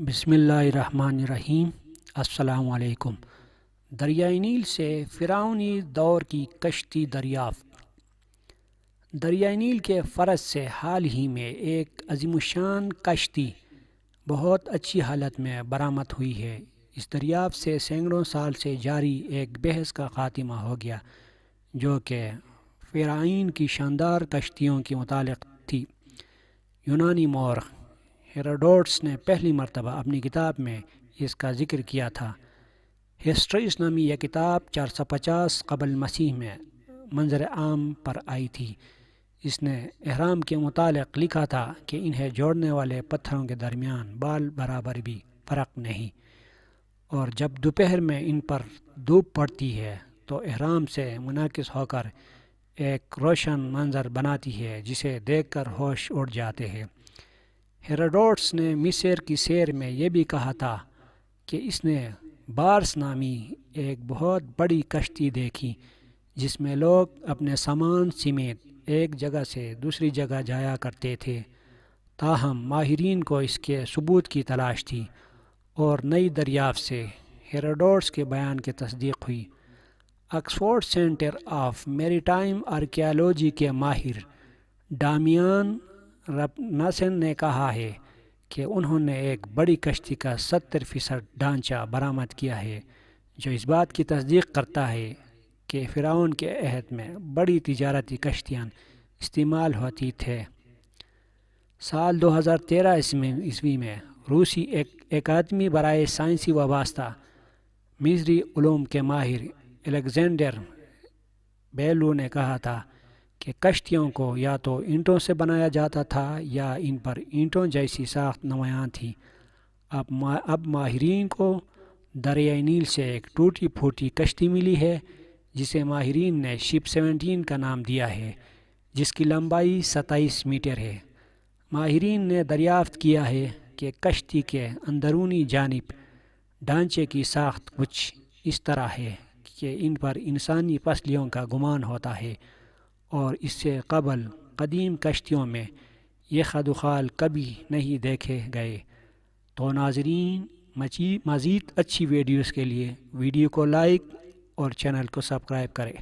بسم اللہ الرحمن الرحیم۔ السلام علیکم۔ دریائے نیل سے فرعونی دور کی کشتی دریافت۔ دریائے نیل کے فرض سے حال ہی میں ایک عظیم الشان کشتی بہت اچھی حالت میں برآمد ہوئی ہے۔ اس دریافت سے سینکڑوں سال سے جاری ایک بحث کا خاتمہ ہو گیا جو کہ فرعون کی شاندار کشتیوں کے متعلق تھی۔ یونانی مورخ ہیروڈوٹس نے پہلی مرتبہ اپنی کتاب میں اس کا ذکر کیا تھا۔ ہسٹریس نامی یہ کتاب 450 قبل مسیح میں منظر عام پر آئی تھی۔ اس نے اہرام کے متعلق لکھا تھا کہ انہیں جوڑنے والے پتھروں کے درمیان بال برابر بھی فرق نہیں، اور جب دوپہر میں ان پر دھوپ پڑتی ہے تو اہرام سے منعکس ہو کر ایک روشن منظر بناتی ہے جسے دیکھ کر ہوش اڑ جاتے ہیں۔ ہیروڈوٹس نے مصر کی سیر میں یہ بھی کہا تھا کہ اس نے بارس نامی ایک بہت بڑی کشتی دیکھی جس میں لوگ اپنے سامان سمیت ایک جگہ سے دوسری جگہ جایا کرتے تھے۔ تاہم ماہرین کو اس کے ثبوت کی تلاش تھی اور نئی دریافت سے ہیروڈوٹس کے بیان کی تصدیق ہوئی۔ Oxford centre of maritime archaeology کے ماہر ڈامیان رپناسن نے کہا ہے کہ انہوں نے ایک بڑی کشتی کا 70% ڈھانچہ برآمد کیا ہے جو اس بات کی تصدیق کرتا ہے کہ فرعون کے عہد میں بڑی تجارتی کشتیاں استعمال ہوتی تھے۔ سال 2013 عیسوی میں روسی اکادمی برائے سائنسی وابستہ مصری علوم کے ماہر الیگزینڈر بیلو نے کہا تھا کہ کشتیوں کو یا تو اینٹوں سے بنایا جاتا تھا یا ان پر اینٹوں جیسی ساخت نمایاں تھی۔ اب ماہرین کو دریائے نیل سے ایک ٹوٹی پھوٹی کشتی ملی ہے جسے ماہرین نے شپ 17 کا نام دیا ہے، جس کی لمبائی 27 میٹر ہے۔ ماہرین نے دریافت کیا ہے کہ کشتی کے اندرونی جانب ڈھانچے کی ساخت کچھ اس طرح ہے کہ ان پر انسانی پسلیوں کا گمان ہوتا ہے، اور اس سے قبل قدیم کشتیوں میں یہ خد و خال کبھی نہیں دیکھے گئے۔ تو ناظرین، مزید اچھی ویڈیوز کے لیے ویڈیو کو لائک اور چینل کو سبسکرائب کریں۔